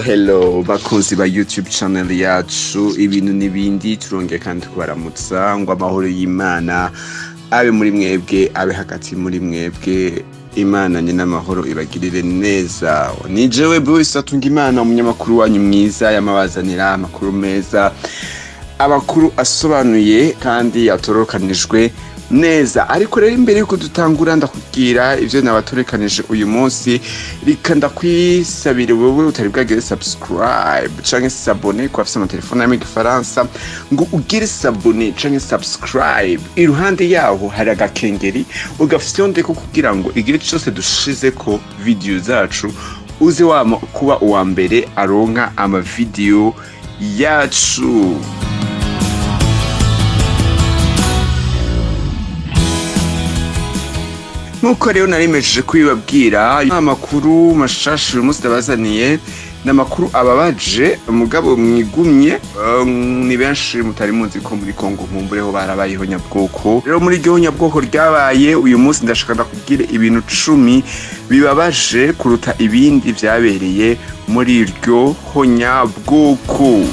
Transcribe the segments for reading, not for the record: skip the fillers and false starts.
Hello bakunzi ba YouTube channel yacu ibintu n'ibindi turongeye kandi kubaramutsa ngo amahoro y'Imana abe muri mwebwe abe hagati muri mwebwe Imana nyina amahoro ibagirire neza. Ni jewe Bruce atunga Imana umunyamakuru wanyu mwiza yamabazanira amakuru meza, abakuru asobanuye kandi atorokanijwe neza. Ariko rero imbere yuko dutangura ndakubwira ivyo nabatorekanije uyu munsi, rika ndakwisabire wowe utari bwagire subscribe canke s'abonner kwa afisa telefone ya Gifaransa ngo ugire s'abonner canke subscribe. Iruhande yaho hari agakengeri ugafyonde ko kugira ngo igire cyose dushize ko video zacu uze wama kuba uwa mbere aronka ama video yacu. Nuko rero narimejeje kwibabwira amakuru mashasha uyu munsi ndabazaniye, n'amakuru ababaje mugabo mwigumye. Ni benshi mutari muzi ko muri Kongo mumbureho barabayeho nyabwoko. Rero muri iryo nyabwoko ryabaye uyu munsi ndashaka ndakubwire ibintu 10 bibabaje kuruta ibindi vyabereye muri iryo honyabwoko.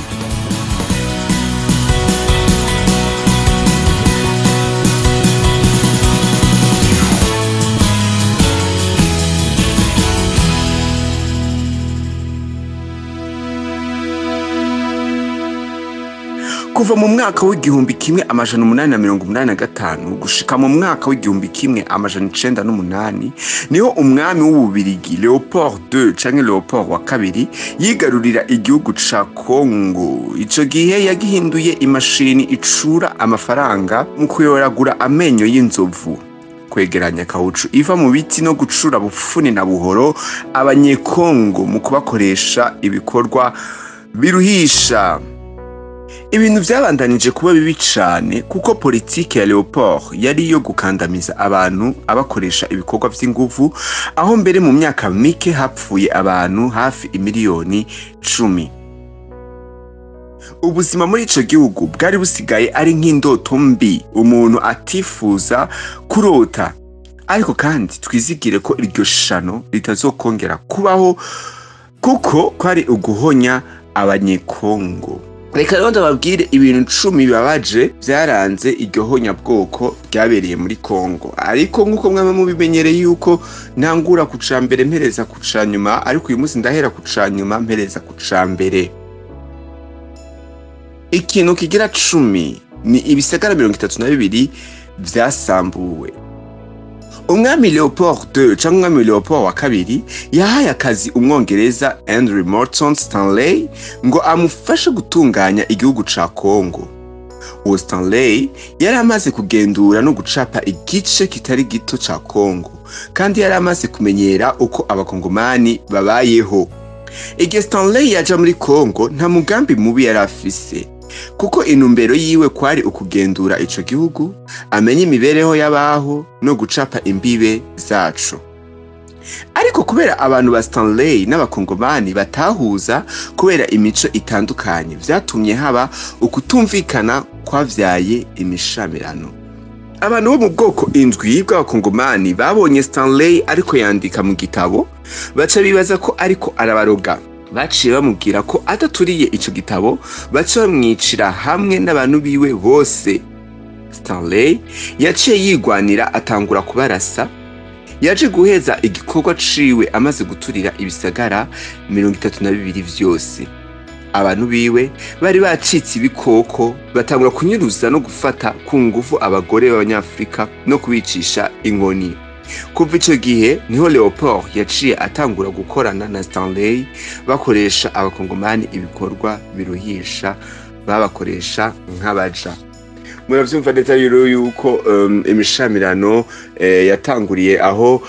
Kuva mu mwaka w'igihumbi kimwe amajana 885 gushika mu mwaka w'igihumbi kimwe amajana 908 niho umwami w'ububirigi Leopold II canke Leopold wa kabiri yigarurira igihugu ca Kongo. Ico gihe yagihinduye imashini icura amafaranga mu kuyoragura amenyo y'inzovu, kwegeranya kaucu iva mu biti no gucura bufuni na buhoro Abanyekongo mu kubakoresha ibikorwa biruhisha. Ibintu vyabandanije kuba bibi cane kuko politike ya Leopold yari yo gukandamiza abantu abakoresha ibikorwa vy'inguvu, aho mbere mu myaka mike hapfuye abantu hafi imiliyoni 10. Ubuzima muri ico gihugu bwari busigaye ari nk'indoto mbi umuntu atifuza kurota. Ariko kandi twizigire ko iryo shano ritazokongera kubaho kuko kwari uguhonya Abanyekongo. Reka rero ndababwire ibintu 10 bibabaje vyaranze iryo honyabwoko ryabereye muri Kongo. Ariko nkuko mwame mubimenyereye yuko ntangura kuca mbere mpereza kuca nyuma, ariko uyu munsi ndahera kuca nyuma mpereza kuca mbere. Ikintu kigira 10 ni ibisagara 32 vyasambuwe. Umwami Leopold II canke umwami Leopold wa kabiri yahaye akazi umwongereza Henry Morton Stanley ngo amufashe gutunganya igihugu ca Kongo. Uwo Stanley yari amaze kugendura no gucapa igice kitari gito ca Kongo, kandi yari amaze kumenyera uko abakongomani babayeho. Igihe Stanley yaja muri Kongo nta mugambi mubi yari afise, kuko inumbero yiwe kwari ukugendura ico gihugu, amenye imibereho y'abaho no gucapa imbibe zacu. Ariko kubera abantu ba Stanley n'abakongomani batahuza kubera imico itandukanye, vyatumye haba ukutumvikana kwavyaye imishamirano. Abantu bo mu bwoko indwi bw'abakongomani babonye Stanley ariko yandika mu gitabo, baca bibaza ko ariko arabaroga. Baciye bamubwira ko ataturiye ico gitabo baca bamwicira hamwe n'abantu biwe bose. Stanley yaciye yigwanira atangura kubarasa. Yaje guheza igikorwa ciwe amaze guturira ibisagara 32 vyose. Abantu biwe bari bacitse ibikoko, batangura kunyuruza no gufata ku nguvu abagore b'Abanyafrika no kubicisha inkoni. Kuva ico gihe niho Leopold yaciye atangura gukorana na Stanley, bakoresha abakongomani ibikorwa biruhisha, babakoresha nk'abaja. Muravyumva neza rero yuko imishamirano yatanguriye aho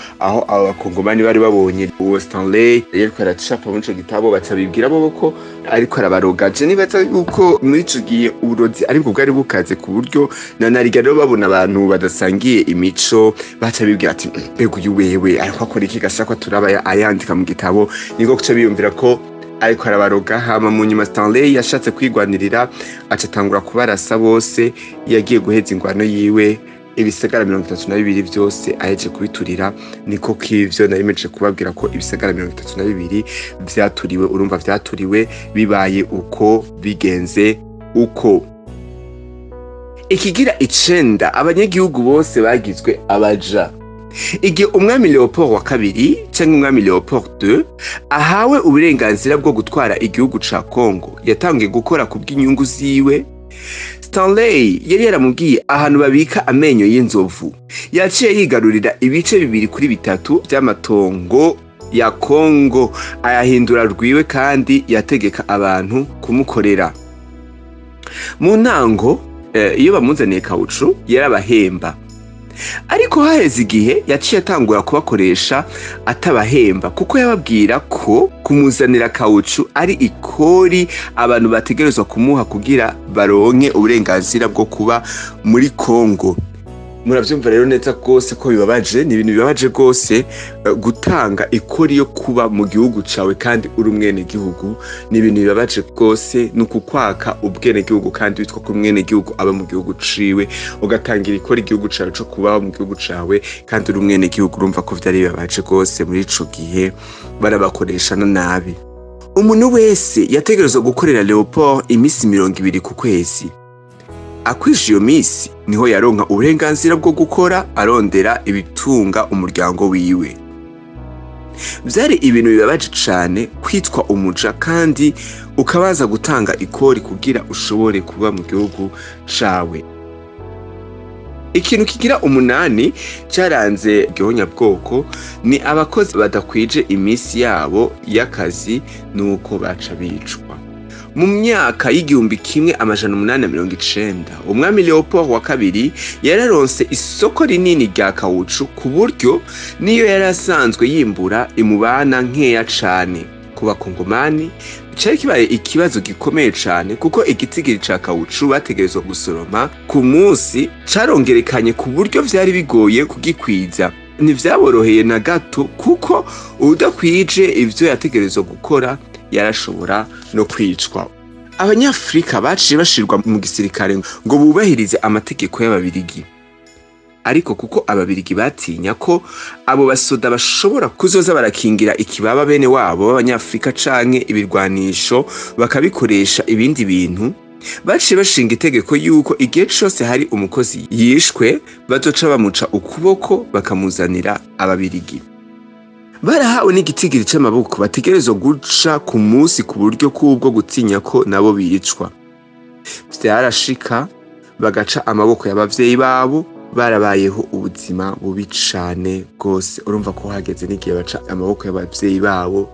abakongomani bari babonye uwo Stanley yariko aracapa muri ico gitabo, batabibwira bo ko ariko arabaroga. Je nibaza yuko muri ico gihe uburozi aribwo bwari bukaze ku buryo nanariga rero babona abantu badasangiye imico, batabibwira ati mbega uyu wewe ariko akora iki gashaka turaba ayandika mu gitabo, niko kuca biyumvira ko ariko arabaroga. Hama mu nyuma Stanley yashatse kwigwanirira, acatangura kubarasa bose. Yagiye guheza ingwano yiwe ibisagara 32 vyose aheje kubiturira. Niko kivyo narimeje kubabwira ko ibisagara 32 vyaturiwe. Urumva vyaturiwe bibaye uko bigenze uko. Ikigira 9, abanyagihugu bose bagizwe abaja. Igihe umwami Leopold wa kabiri cyangwa umwami Leopold II ahawe uburenganzira bwo gutwara igihugu ca Kongo, yatangiye gukora ku bw'inyungu ziwe. Stanley yari yaramubwiye ahantu babika amenyo y'inzovu. Yaciye yigarurira ibice 2 kuri 3 by'amatongo ya Kongo, ayahindura rwiwe kandi yategeka abantu kumukorera. Mu ntango iyo bamuzaniye kaucu yarabahemba, ariko haheze igihe yaciye atangura kubakoresha atabahemba, kuko yababwira ko kumuzanira kaucu ari ikori abantu bategerezwa kumuha kugira baronke uburenganzira bwo kuba muri Kongo. Muravyumva rero neza rwose ko bibabaje, ni ibintu bibabaje rwose gutanga ikori yo kuba mu gihugu cawe kandi uri umwene gihugu. Ni ibintu bibabaje rwose, nukukwaka ubwene gihugu kandi witwa ko umwene gihugu aba mu gihugu ciwe, ugatangira ikori igihugu cawe co kubaho mu gihugu cawe kandi uri umwene gihugu. Urumva ko vyari bibabaje rwose muri ico gihe barabakoresha nabi. Umuntu wese yategerezwa gukorera Leopold imisi 20 ku kwezi. Akwishe iyo misi niho yaronka uburenganzira bwo gukora arondera ibitunga umuryango wiwe. Vyari ibintu bibabaje cane kwitwa umuja kandi ukabaza gutanga ikori kugira ushobore kuba mu gihugu cawe. Ikintu kigira 8 cyaranze gihonyabwoko ni abakozi badakwije imisi yabo y'akazi, nuko baca bicwa. Mu myaka y'igihumbi kimwe amajana 890 umwami Leopold wa kabiri yararonse isoko rinini rya kaucu, ku buryo niyo yarasanzwe yimbura imubana nkeya cane. Ku bakongomani cyari kibaye ikibazo gikomeye cane, kuko igitigiri ca kaucu bategerezwa gusoroma ku munsi carongerekanye ku buryo vyari bigoye kugikwiza. Ntivyaboroheye na gato, kuko udakwije ivyo yategerezwa gukora yarashobora no kwicwa. Abanyafrika baciye bashirwa mu gisirikare ngo bubahirize amategeko y'ababirigi, ariko kuko ababirigi batinya ko abo basoda bashobora kuzoza barakingira ikibaba bene wabo b'abanyafrika canke ibirwanisho bakabikoresha ibindi bintu, baciye bashinga itegeko yuko igihe cose hari umukozi yishwe bazoca bamuca ukuboko bakamuzanira ababirigi. Barahawe n'igitigiri c'amaboko bategerezwa guca ku munsi, ku buryo kubwo gutinya ko nabo bicwa. Vyarashika bagaca amaboko y'abavyeyi babo, barabayeho ubuzima bubi cane rwose. Urumva ko hageze n'igihe baca amaboko y'abavyeyi babo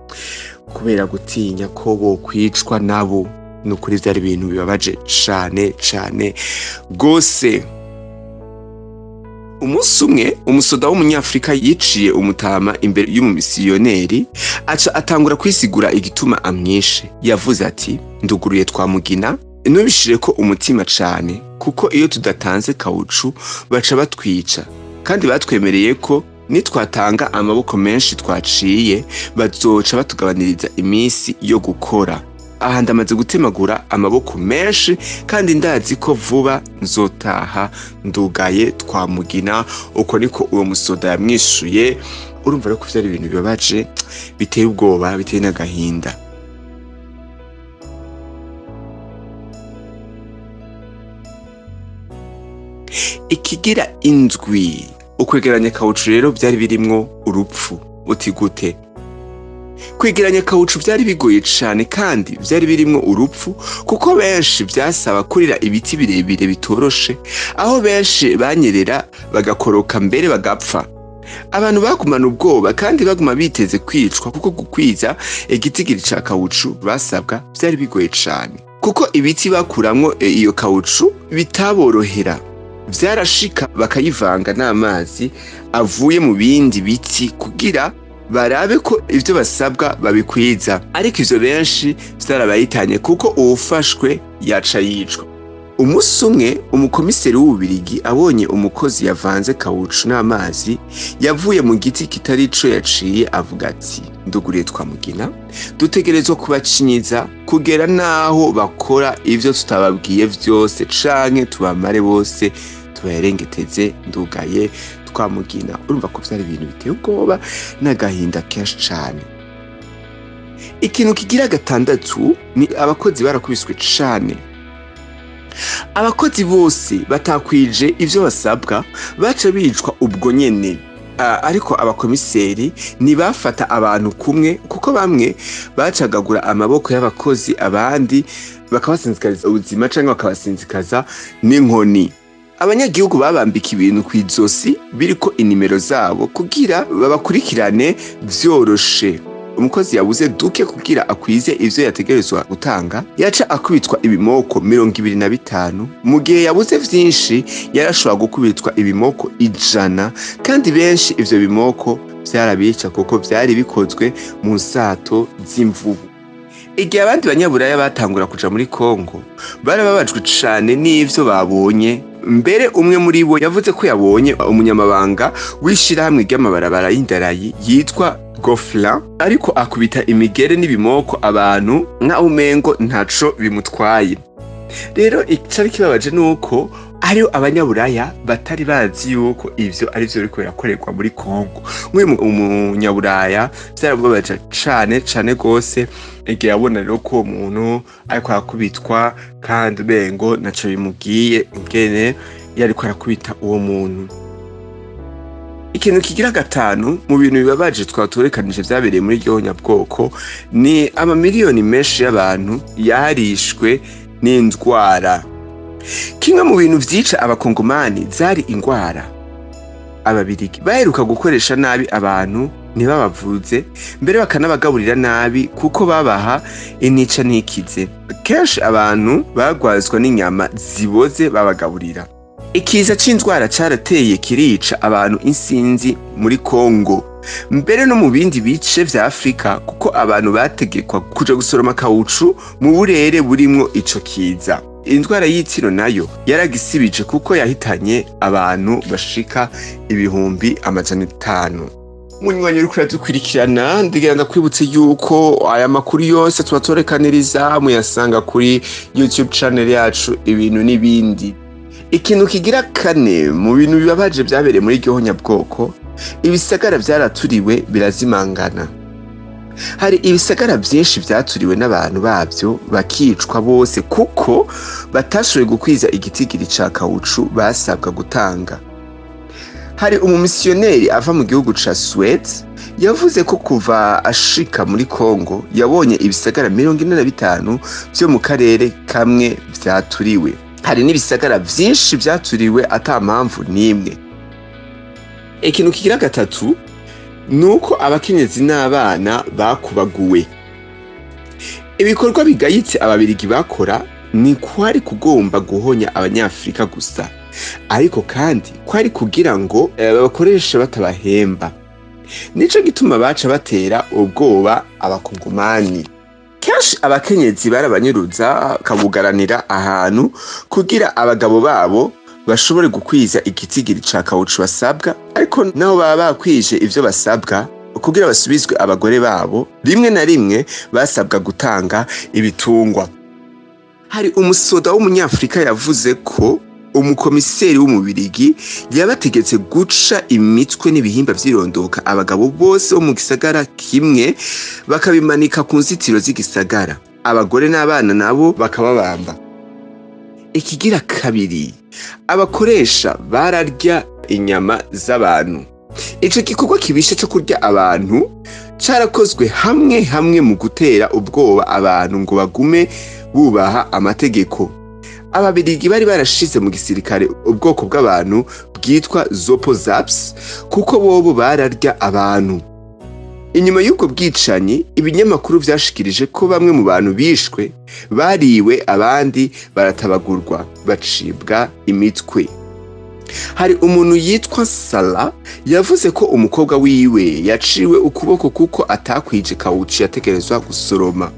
kubera gutinya ko bo kwicwa nabo. Nukuri vyari ibintu bibabaje cane cane rwose. Umunsi umwe umusoda w'umunyafrika yiciye umutama imbere y'umumisiyoneri, aca atangura kwisigura igituma amwishe. Yavuze ati, nduguruye twamugina nubishire ko umutima cane, kuko iyo tudatanze kaucu baca batwica, kandi batwemereye ko nitwatanga amaboko menshi twaciye bazoca batugabaniriza imisi yo gukora. Aha ndamaze gutemagura amaboko menshi kandi ndazi ko vuba nzotaha ndugaye twamugina. Uko niko uwo musoda yamwishuye. Urumva rero ko vyari ibintu bibabaje, biteye ubwoba, biteye n'agahinda. Ikigira 7 ukwegeranya kaucu rero vyari birimwo urupfu. Uti gute? Kwegeranya kaucu vyari bigoye cane kandi vyari birimwo urupfu, kuko benshi vyasaba kurira ibiti birebire bitoroshe, aho benshi banyerera bagakoroka mbere bagapfa. Abantu bagumana ubwoba kandi baguma biteze kwicwa, kuko gukwiza igitigiri ca kaucu basabwa vyari bigoye cane, kuko ibiti bakuramwo iyo kaucu bitaborohera. Vyarashika bakayivanga n'amazi avuye mu bindi biti kugira barabe ko ivyo basabwa babikwiza, ariko ivyo benshi vyarabayitanye, kuko uwufashwe yaca yicwa. Umunsi umwe umukomiseri w'ububirigi abonye umukozi yavanze kaucu n'amazi yavuye mu giti kitari co yaciye, avuga ati, nduguriye twamugina dutegerezwa kubacinyiza kugera naho bakora ivyo tutababwiye vyose, canke tubamare bose tubaherengeteze ndugaye twamugina. Urumva ko vyari ibintu biteye ubwoba n'agahinda kenshi cane. Ikintu kigira gatandatu ni abakozi barakubiswe cane. Abakozi bose batakwije ivyo basabwa baca bicwa ubwo nyene. Ariko abakomiseri ntibafata abantu kumwe kuko bamwe bacagagura amaboko y'abakozi, abandi bakabasinzikariza ubuzima canke bakabasinzikaza n'inkoni. Abanyagihugu babambika ibintu kw'izosi biriko inimero zabo kugira babakurikirane vyoroshe. Umukozi yabuze duke kugira akwize ivyo yategerezwa gutanga, yaca akubitwa ibimoko 25, mu gihe yabuze vyinshi yarashobora gukubitwa ibimoko 100, kandi benshi ivyo bimoko vyarabica kuko vyari bikozwe mu nsato z'imvubu. Igihe abandi banyaburaya batangura kuja muri Kongo, barababajwe cane n'ivyo babonye. Mbere umwe muri bo yavuze ko yabonye umunyamabanga w'ishirahamwe ry'amabarabara y'indarayi yitwa Gofla ariko akubita imigere n'ibimoko abantu nka umengo ntaco bimutwaye. Rero icari kibabaje nuko ariyo abanyaburaya batari bazi yuko ivyo ari vyo biriko birakorerwa muri Kongo. Nk'uyu umunyaburaya vyarababaje cane gose igihe yabona rero ko umuntu ariko arakubitwa kandi bengo naco bimugiye ingene yariko arakubita uwo muntu. Ikintu kigira gatanu mu bintu bibabaje twatorekanije vyabereye muri iryo nyabwoko ni amamiliyoni menshi y'abantu yarishwe n'indwara. Kimwe mu bintu vyica abakongomani zari ingwara. Ababirigi baheruka gukoresha nabi abantu ntibabavuze, mbere bakanabagaburira nabi kuko babaha inica ntikize. Kenshi abantu bagwazwa n'inyama ziboze babagaburira. Ikiza c'indwara carateye kirica abantu insinzi muri Kongo, mbere no mu bindi bice vya Afrika kuko abantu bategekwa kuja gusoroma kawucu mu burere burimwo ico kiza. Indwara y'itsiro nayo yaragisibije kuko yahitanye abantu bashika 500,000. Munywanyi uriko uradukurikirana, ndigenda kwibutse yuko aya makuru yose tubatorekaniriza muyasanga kuri YouTube channel yacu Ibintu n'ibindi. Ikintu kigira kane mu bintu bibabaje vyabereye muri iryo nyabwoko, ibisagara vyaraturiwe birazimangana. Hari ibisagara vyinshi vyaturiwe n'abantu bavyo bakicwa bose kuko batashoboye gukwiza igitigiri ca kawucu basabwa gutanga. Hari umumisioneri ava mu gihugu ca Suède yavuze ko kuva ashika muri Kongo yabonye ibisagara 45 vyo mu karere kamwe vyaturiwe. Hari n'ibisagara vyinshi vyaturiwe ata mpamvu n'imwe. Ikintu kigira gatatu nuko abakenyezi n'abana bakubaguwe. Ibikorwa bigayitse ababirigi bakora ni kwari kugomba guhonya abanyafrika gusa, ariko kandi kwari kugira ngo bakoreshe batabahemba. Nico gituma baca batera ubwoba abakongomani. Kenshi abakenyezi barabanyuruza kabugaranira ahantu kugira abagabo babo bashobore gukwiza igitigiri ca kawucu basabwa, ariko naho baba bakwije ivyo basabwa kugira basubizwe abagore babo, rimwe na rimwe basabwa gutanga ibitungwa. Hari umusoda w'umunyafrika yavuze ko umukomiseri w'umubirigi yabategetse guca imitwe n'ibihimba vy'irondoka abagabo bose bo mu gisagara kimwe bakabimanika ku nzitiro z'igisagara, abagore n'abana nabo bakababamba. Ikigira kabiri, abakoresha bararya inyama z'abantu. Ico gikorwa kibishe cyo kurya abantu carakozwe hamwe mu gutera ubwoba abantu ngo bagume bubaha amategeko. Ababirigi bari barashize mu gisirikare ubwoko bw'abantu bwitwa Zopozaps kuko bobo bararya abantu. Inyuma y'ubwo bwicanyi, ibinyamakuru vyashikirije ko bamwe mu bantu bishwe bariwe, abandi baratabagurwa bacibwa imitwe. Hari umuntu yitwa Sala yavuze ko umukobwa wiwe yaciwe ukuboko kuko atakwije kawuci yategerezwa gusoroma.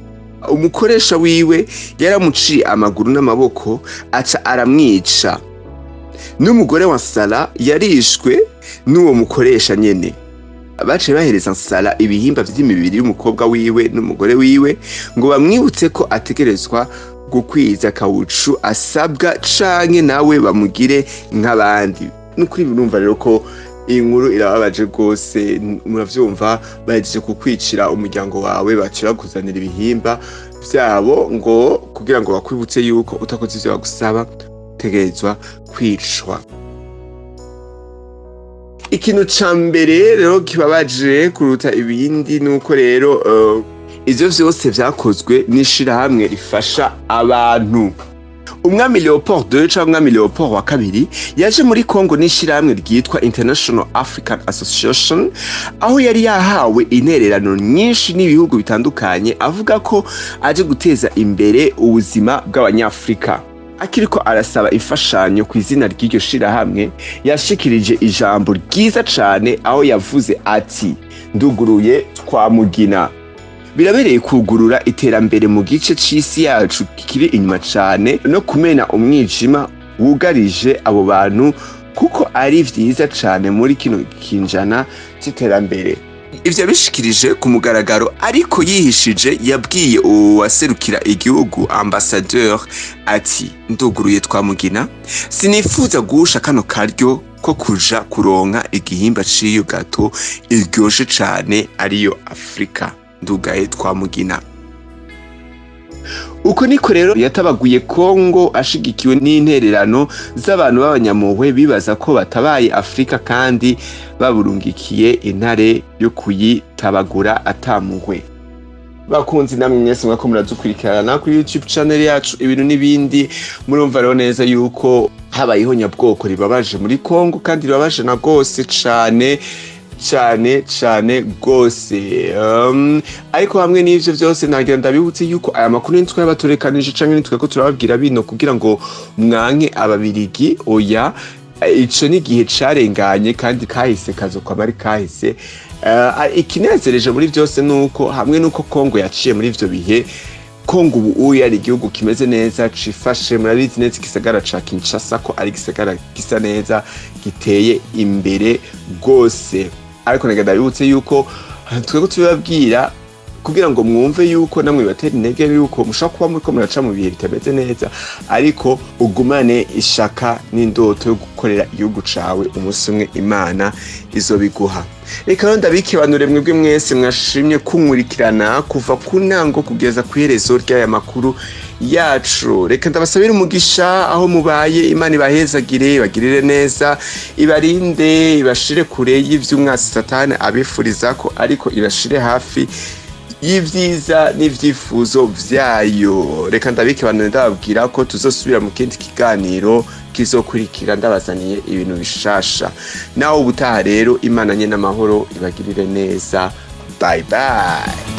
Umukoresha wiwe yaramuciye amaguru n'amaboko aca aramwica. N'umugore wa Sala yarishwe n'uwo mukoresha nyene. Baciye bahereza Sala ibihimba vy'imibiri y'umukobwa wiwe n'umugore wiwe ngo bamwibutse ko ategerezwa gukwiza kawucu asabwa canke nawe bamugire nk'abandi. Nukuri birumva rero ko iyi nkuru irababaje rwose. Muravyumva, bahejeje kukwicira umuryango wawe, bacira kuzanira ibihimba vyabo ngo kugira ngo bakwibutse yuko utakoze ivyo bagusaba utegerezwa kwicwa. Ikintu ca mbere rero kibabaje kuruta ibindi nuko rero ivyo vyose vyakozwe n'ishirahamwe rifasha abantu. Umwami Leopold II canke umwami Leopold wa kabiri yaje muri Kongo n'ishirahamwe ryitwa International African Association, aho yari yahawe intererano nyinshi n'ibihugu bitandukanye, avuga ko aje guteza imbere ubuzima bw'Abanyafrika. Akiriko arasaba imfashanyo ku izina ry'iryo shirahamwe, yashikirije ijambo ryiza cane aho yavuze ati nduguruye twamugina. Birabereye kugurura iterambere mu gice c'isi yacu kiri inyuma cane no kumena umwijima wugarije abo bantu, kuko ari vyiza cane muri kino kinjana c'iterambere. Ivyo bishikirije ku mugaragaro, ariko yihishije yabwiye uwaserukira igihugu ambassadeur ati nduguruye twamugina, sinifuza guhusha kano karyo ko kuja kuronka igihimba c'iyo gato iryoshe cane ariyo Afrika. Ndugaye twamugina. Uko niko rero yatabaguye Kongo, ashigikiwe n'intererano z'abantu b'abanyamuhwe bibaza ko batabaye Afrika kandi baburungikiye intare yo kuyitabagura atamuhwe. Bakunzi namwe mwese mwako muradukurikirana kuri YouTube channel yacu ibintu n'ibindi, murumva rero neza yuko habayeho nyabwoko ribabaje muri Kongo, kandi ribabaje na gose cane gose. Ariko hamwe n'ivyo vyose nagira ndabibutse yuko aya makuru nitwe yabaturekanije canke nitwe ko turababwira bino kugira ngo mwanke ababirigi. Oya, ico ni gihe carenganye kandi kahise kazokwa bari kahise. Ikinezereje muri vyose nuko hamwe nuko Kongo yaciye muri ivyo bihe, Kongo ubu ari igihugu kimeze neza, cifashe. Murabizi neza igisagara ca Kinshasa ko ari igisagara gisa neza, giteye imbere gose. Ariko nagira ndabibutse yuko twebwe tubabwira kugira ngo mwumve yuko namwe batera intege yuko mushaka kuba muriko muraca mu bihe bitameze neza, ariko ugumane ishaka n'indoto yo gukorera igihugu cawe. Umunsi umwe Imana izobiguha. Reka rero ndabikibanure mwebwe mwese mwashimye kunkurikirana kuva ku ntango kugeza ku iherezo ry'aya makuru yacu. Reka ndabasabira umugisha aho mubaye. Imana ibahezagire, bagirire neza, ibarinde, ibashire kure y'ivy'umwasi Satani abifuriza ko, ariko ibashire hafi y'ivyiza n'ivyifuzo vyayo. Reka ndabikibanure ndababwira ko tuzosubira mu kindi kiganiro kizokurikira ndabazaniye ibintu bishasha. Naho ubutaha rero, Imana nye n'amahoro ibagirire neza. Bye bye.